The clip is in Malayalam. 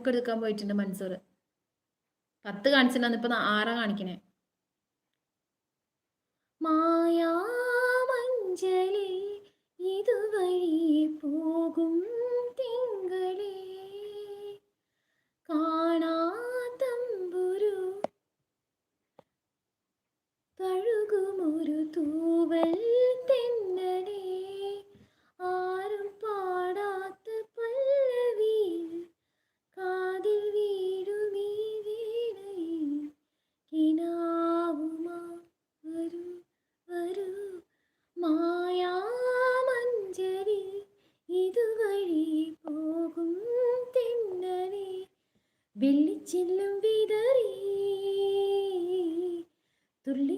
ബുക്ക് എടുക്കാൻ പോയിട്ടുണ്ട് മൻസൂർ. 10 കാണിച്ചിട്ടുണ്ടെന്ന് ഇപ്പൊ 6 കാണിക്കണേ. മായാമഞ്ചലിൽ ഇതുവഴി പോകും തിങ്കളേ കാണാതമ്പുരു തഴുകുമൊരു തൂവൽ തെന്നലേ ആരും പാടാത്ത പല്ലവിയിൽ കാതിൽ വീടുമീ വീണയിൽ കിനാവുമാ വരൂ വരൂ മായാമഞ്ചലിൽ ഇതുവഴി പോകും തെന്നലേ വെള്ളിച്ചില്ലും വിതറി തുള്ളി